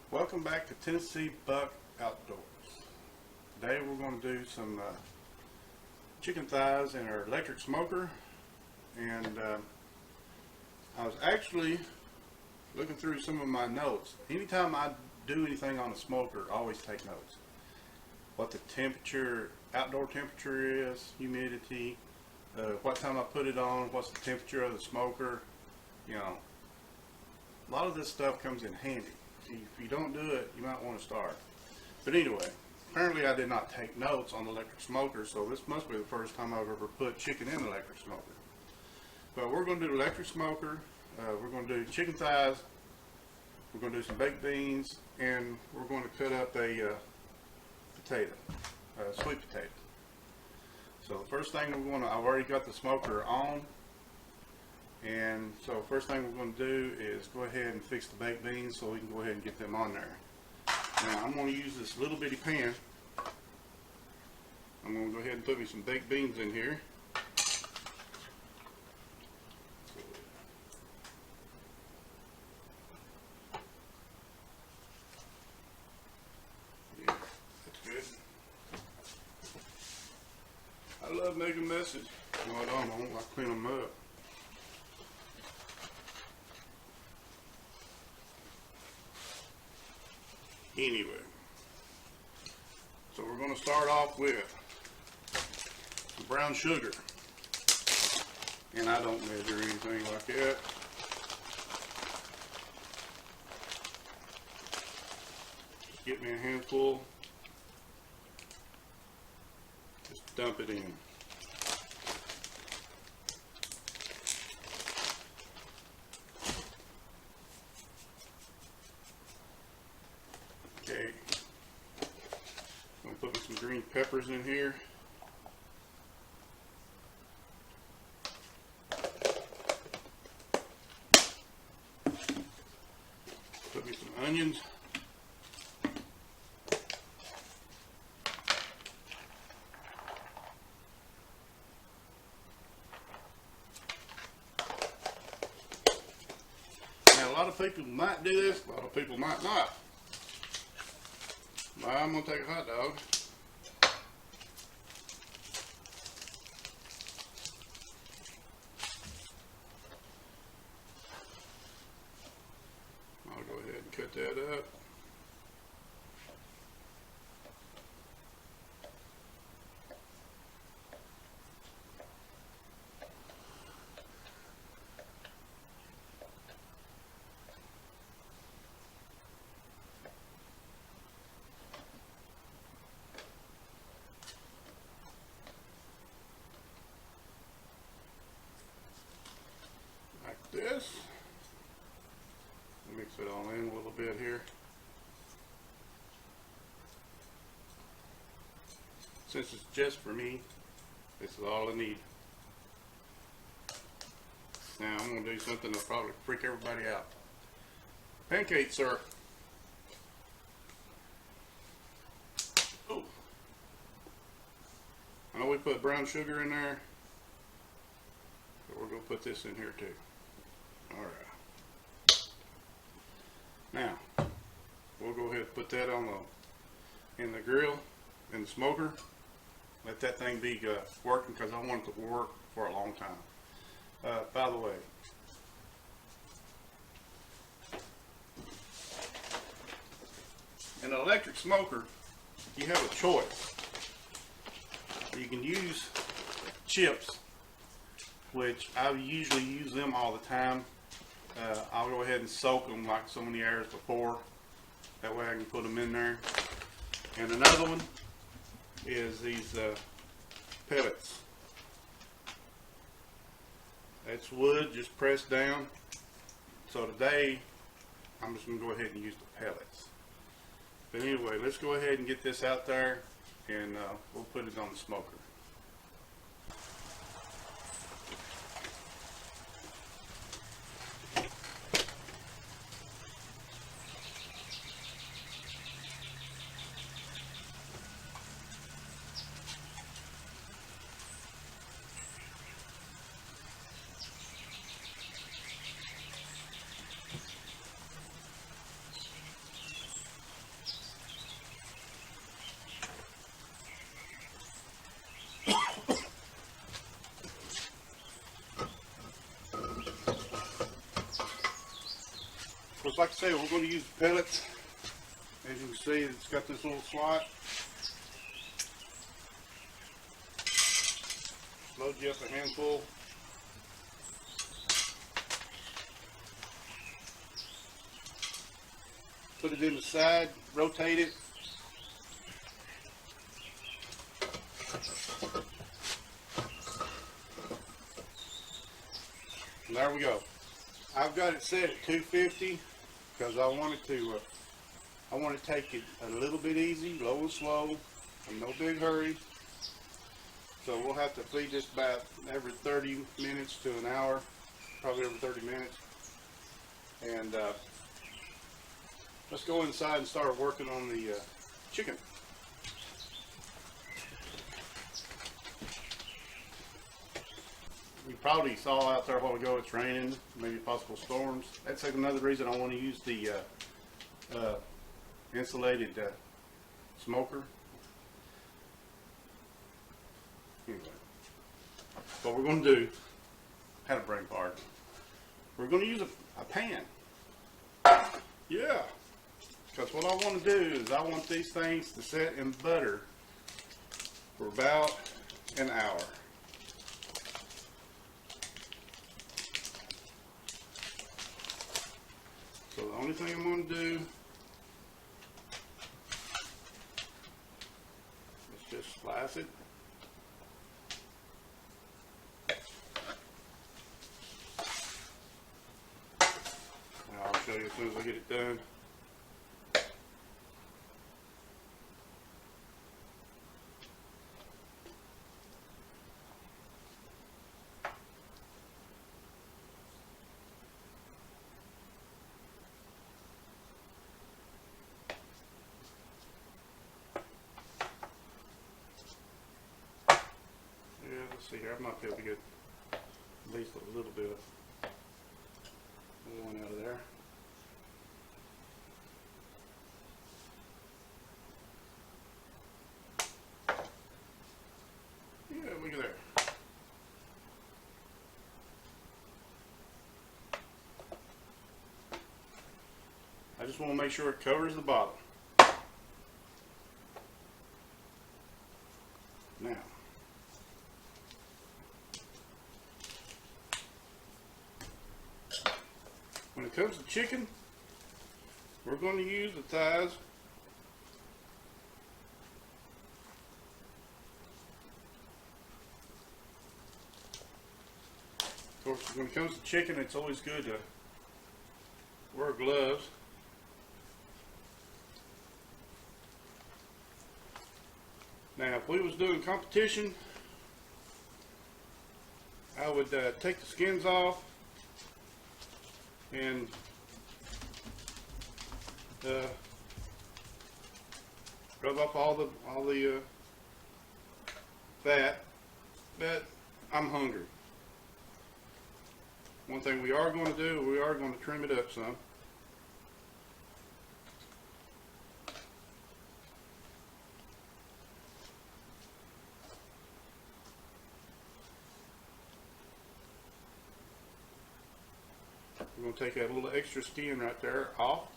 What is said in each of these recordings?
Welcome back to Tennessee Buck Outdoors. Today we're going to do some chicken thighs in our electric smoker, and I was actually looking through some of my notes. Anytime I do anything on a smoker, I always take notes. What the temperature, outdoor temperature is, humidity, what time I put it on, what's the temperature of the smoker. You know, a lot of this stuff comes in handy. If you don't do it, you might want to start. But anyway, apparently I did not take notes on the electric smoker, so this must be the first time I've ever put chicken in an electric smoker. But we're going to do the electric smoker, we're going to do chicken thighs, we're going to do some baked beans, and we're going to cut up a potato, sweet potato. So the first thing we're going to, I've already got the smoker on. And so first thing we're going to do is go ahead and fix the baked beans so we can go ahead and get them on there. Now I'm going to use this little bitty pan. I'm going to go ahead and put me some baked beans in here. Yeah, that's good. I love making messes. No, I don't like clean them up. Anyway, so we're going to start off with some brown sugar, and I don't measure anything like that. Just get me a handful, just dump it in. Okay, I'm going to put some green peppers in here. Put me some onions. Now a lot of people might do this, a lot of people might not. I'm going to take a hot dog. I'll go ahead and cut that up. This. Mix it all in a little bit here. Since it's just for me, this is all I need. Now I'm going to do something that'll probably freak everybody out. Pancake syrup. Oh. I know we put brown sugar in there, but we're going to put this in here too. Alright. Now, we'll go ahead and put that on in the grill, in the smoker. Let that thing be working, because I want it to work for a long time. By the way, in an electric smoker, you have a choice. You can use chips, which I usually use them all the time. I'll go ahead and soak them like so many hours before. That way I can put them in there. And another one is these pellets. That's wood just pressed down. So today I'm just going to go ahead and use the pellets. But anyway, let's go ahead and get this out there, and we'll put it on the smoker. So it's like I say, we're going to use pellets. As you can see, it's got this little slot. Load you up a handful. Put it in the side, rotate it. And there we go. I've got it set at 250 because I want to take it a little bit easy, low and slow, in no big hurry. So we'll have to feed this about every 30 minutes to an hour, probably every 30 minutes. And let's go inside and start working on the chicken. You probably saw out there a while ago it's raining, maybe possible storms. That's another reason I want to use the insulated smoker. Anyway, what we're going to do, had a brain fart. We're going to use a pan. Yeah, because what I want to do is I want these things to set in butter for about an hour. So the only thing I'm going to do is just slice it. And I'll show you as soon as I get it done. Let's see here, I might be able to get at least a little bit of one out of there. Yeah, look at there. I just want to make sure it covers the bottom. Now, when it comes to chicken, we're going to use the thighs. Of course, when it comes to chicken, it's always good to wear gloves. Now, if we was doing competition, I would take the skins off and rub off all the fat, but I'm hungry. One thing we are going to do, we are going to trim it up some. We're going to take that little extra skin right there off.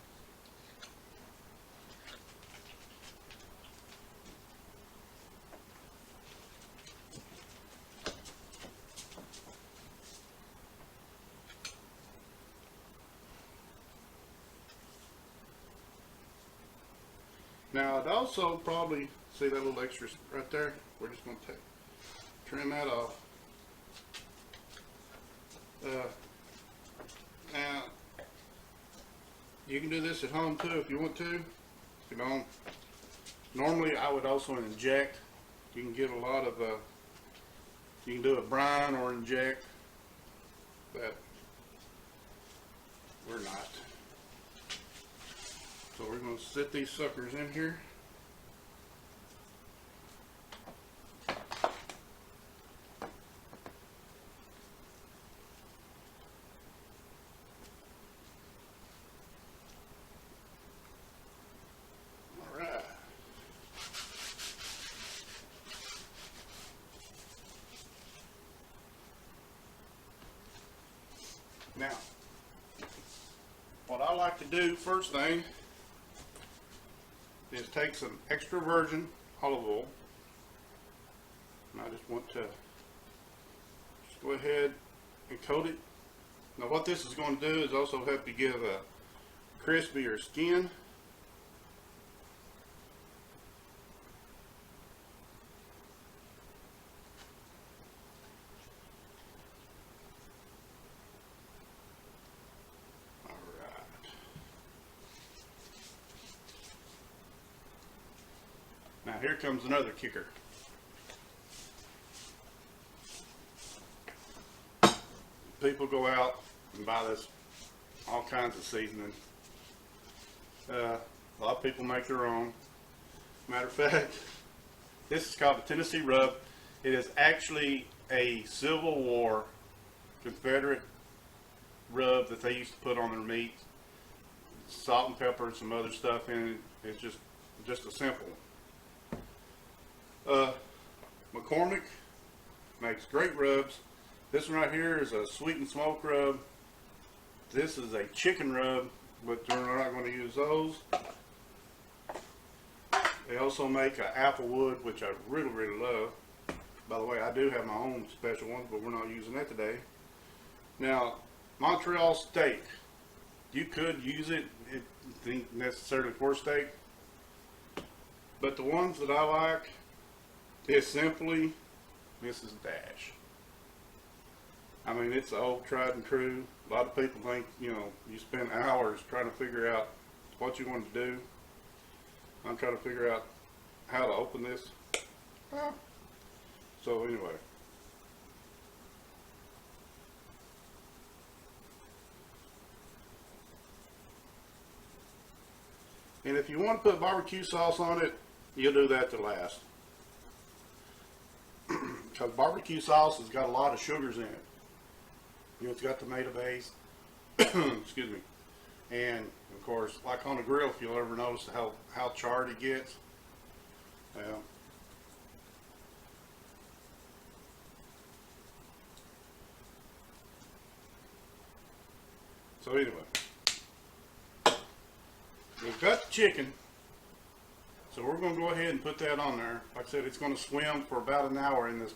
Now I'd also probably, see that little extra right there? We're just going to trim that off. Now, you can do this at home too if you want to. You know, normally I would also inject. You can get a lot of, you can do a brine or inject, but we're not. So we're going to set these suckers in here. Now, what I like to do first thing is take some extra virgin olive oil, and I just want to just go ahead and coat it. Now what this is going to do is also help you give a crispier skin. Now here comes another kicker. People go out and buy this all kinds of seasoning. A lot of people make their own. Matter of fact, this is called the Tennessee rub. It is actually a Civil War Confederate rub that they used to put on their meat. Salt and pepper and some other stuff in it. It's just a simple one. McCormick makes great rubs. This one right here is a sweet and smoke rub. This is a chicken rub, but we're not going to use those. They also make an applewood, which I really love. By the way, I do have my own special ones, but we're not using that today. Now, Montreal steak. You could use it, it ain't necessarily for steak, but the ones that I like is simply Mrs. Dash. I mean, it's old tried and true. A lot of people think, you know, you spend hours trying to figure out what you want to do. I'm trying to figure out how to open this. So anyway. And if you want to put barbecue sauce on it, you'll do that to last. Because barbecue sauce has got a lot of sugars in it. You know, it's got tomato base. Excuse me. And of course, like on the grill, if you'll ever notice how charred it gets. Well, so anyway, we've got the chicken. So we're going to go ahead and put that on there. Like I said, it's going to swim for about an hour in this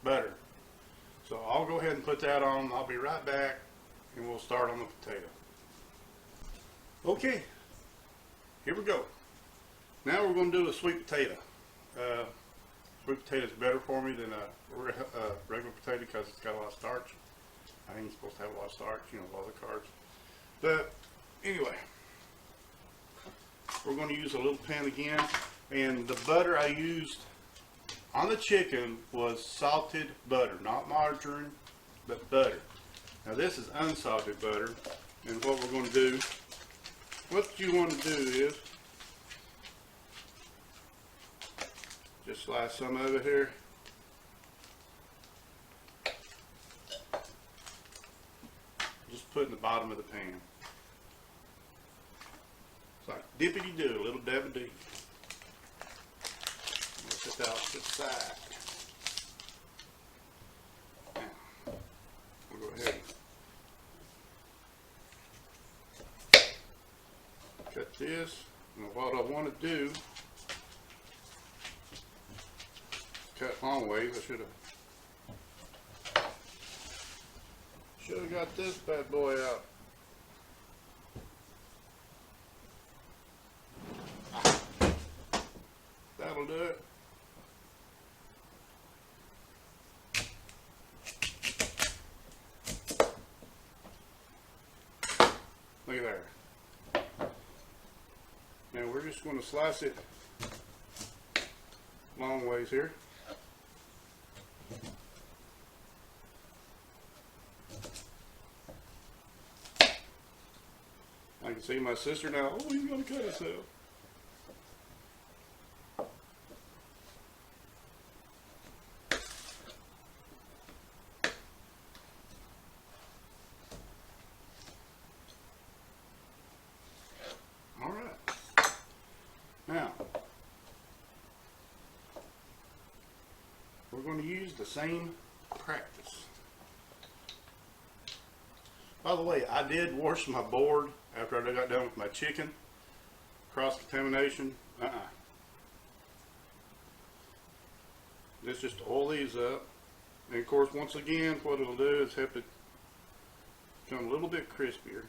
butter. So I'll go ahead and put that on. I'll be right back, and we'll start on the potato. Okay, here we go. Now we're going to do a sweet potato. Sweet potato is better for me than a regular potato because it's got a lot of starch. I ain't supposed to have a lot of starch, you know, a lot of carbs. But anyway. We're going to use a little pan again, and the butter I used on the chicken was salted butter, not margarine, but butter. Now this is unsalted butter, and what we're going to do, what you want to do is just slice some of it here. Just put in the bottom of the pan. It's like dippity-doo, a little dabba-dee. Put that off to the side. Now, we'll go ahead and cut this. And what I want to do, cut long ways. I should have got this bad boy out. That'll do it. Look at there. Now we're just going to slice it long ways here. I can see my sister now. Oh, he's going to cut himself. Now, we're going to use the same practice. By the way, I did wash my board after I got done with my chicken. Cross-contamination, Let's just oil these up. And of course, once again, what it'll do is help it become a little bit crispier.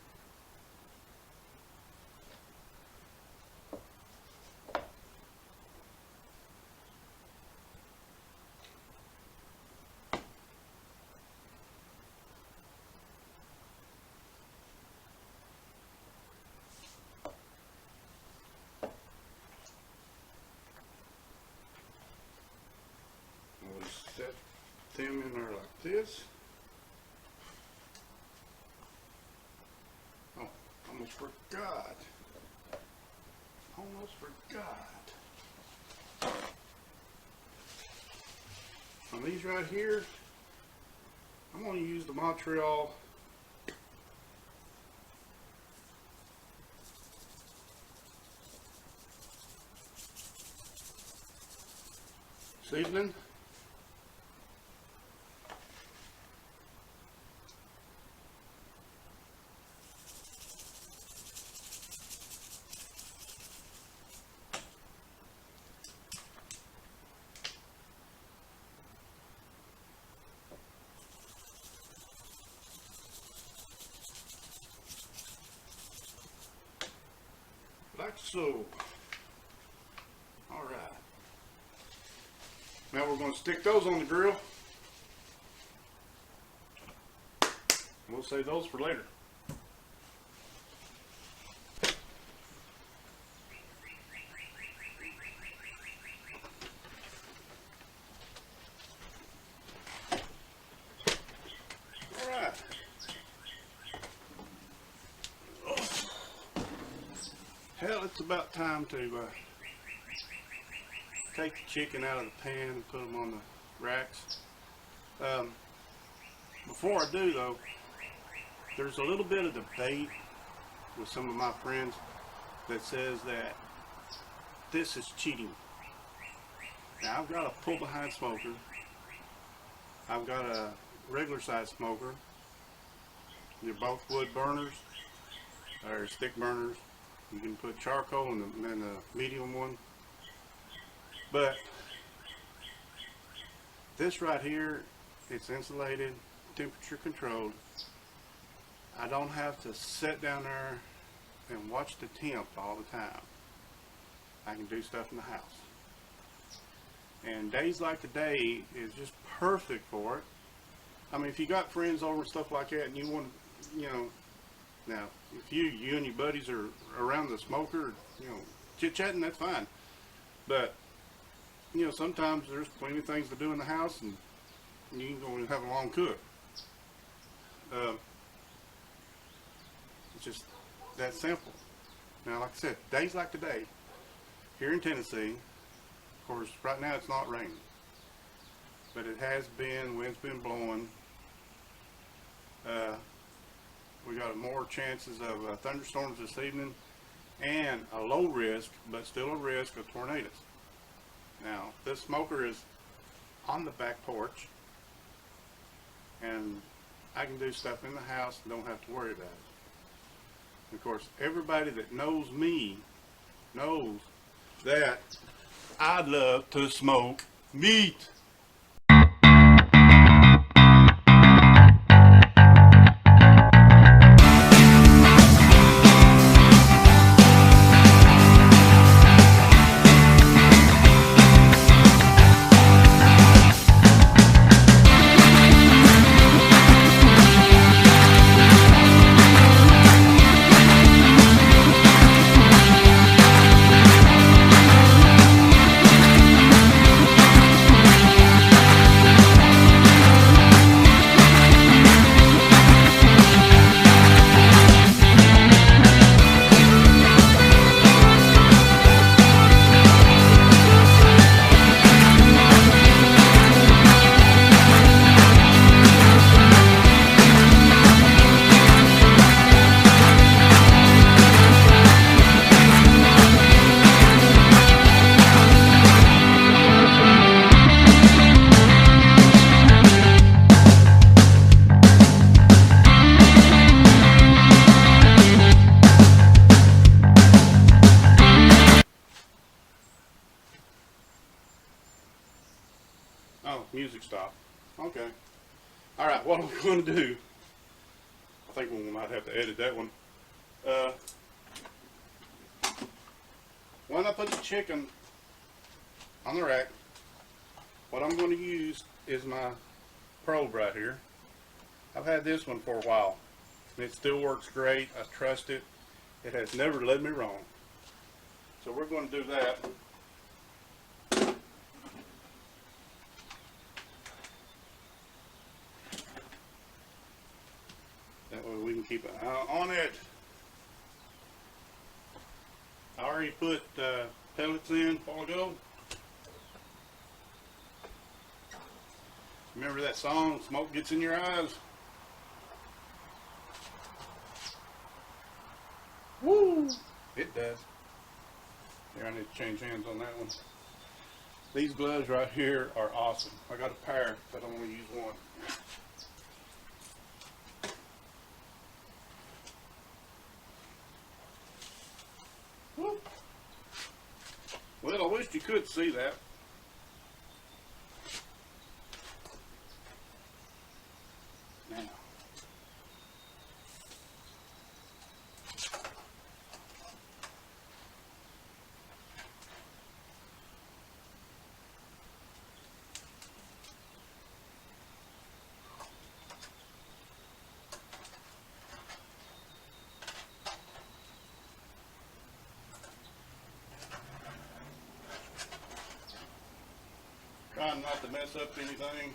We'll set them in there like this. Oh, almost forgot. Almost forgot. On these right here, I'm going to use the Montreal seasoning. Like so. Alright. Now we're going to stick those on the grill. We'll save those for later. Alright. Hell, it's about time to take the chicken out of the pan and put them on the racks. Before I do though, there's a little bit of debate with some of my friends that says that this is cheating. Now I've got a pull behind smoker. I've got a regular size smoker. They're both wood burners or stick burners. You can put charcoal in the medium one. But this right here, it's insulated, temperature controlled. I don't have to sit down there and watch the temp all the time. I can do stuff in the house. And days like today is just perfect for it. I mean, if you got friends over and stuff like that and you want to, you know, now if you and your buddies are around the smoker, you know, chit-chatting, that's fine. But, you know, sometimes there's plenty of things to do in the house and you can go and have a long cook. It's just that simple. Now, like I said, days like today, here in Tennessee, of course, right now it's not raining, but it has been, wind's been blowing. We got more chances of thunderstorms this evening and a low risk, but still a risk of tornadoes. Now, this smoker is on the back porch, and I can do stuff in the house and don't have to worry about it. Of course, everybody that knows me knows that I love to smoke meat. Okay. All right, what I'm going to do, I think we might have to edit that one. When I put the chicken on the rack, what I'm going to use is my probe right here. I've had this one for a while, and it still works great. I trust it. It has never led me wrong. So we're going to do that. That way we can keep an eye on it. I already put pellets in a while ago. Remember that song, Smoke Gets in Your Eyes? Woo! It does. Here, I need to change hands on that one. These gloves right here are awesome. I got a pair, but I only use one. Woo. Well, I wish you could see that. Now, trying not to mess up anything.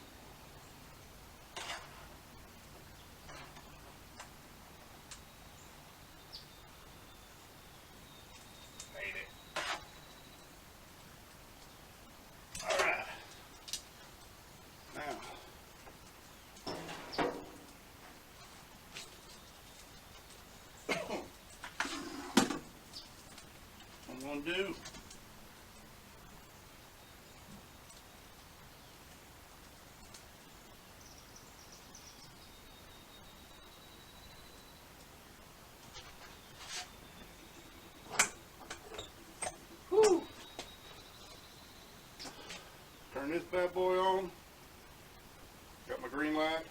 Made it. All right. Now, what I'm going to do, turn this bad boy on. Got my green light.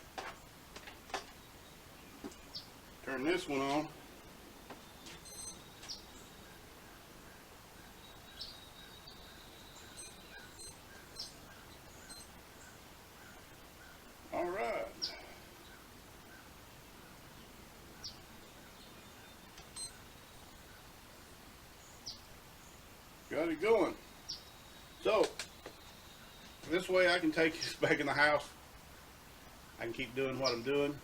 Turn this one on. All right. Got it going. So, this way I can take this back in the house. I can keep doing what I'm doing.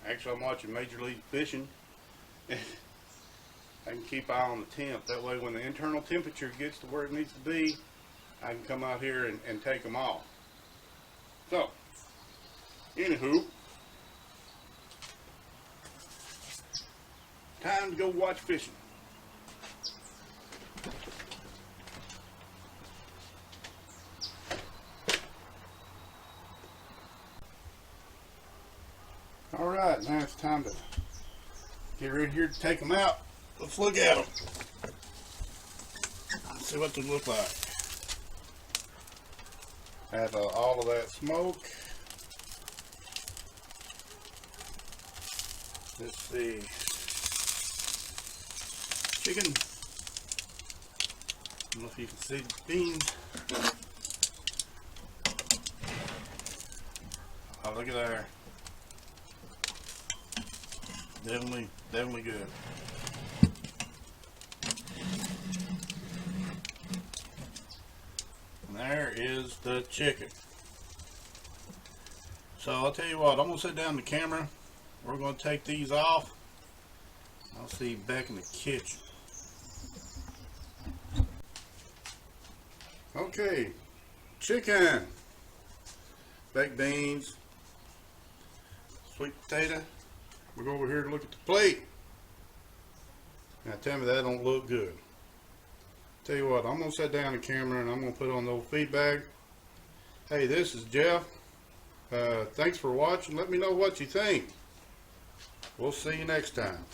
Actually, I'm watching Major League Fishing. I can keep eye on the temp. That way when the internal temperature gets to where it needs to be, I can come out here and take them off. So, anywho, time to go watch fishing. All right, now it's time to get ready here to take them out. Let's look at them. See what they look like. Have all of that smoke. Let's see. Chicken. I don't know if you can see the beans. Oh, look at there. Definitely good. And there is the chicken. So I'll tell you what, I'm gonna set down the camera. We're gonna take these off. I'll see you back in the kitchen. Okay, chicken, baked beans, sweet potato. We'll go over here to look at the plate. Now tell me that don't look good. Tell you what, I'm going to set down the camera and I'm going to put on the old feedback. Hey, this is Jeff. Thanks for watching. Let me know what you think. We'll see you next time.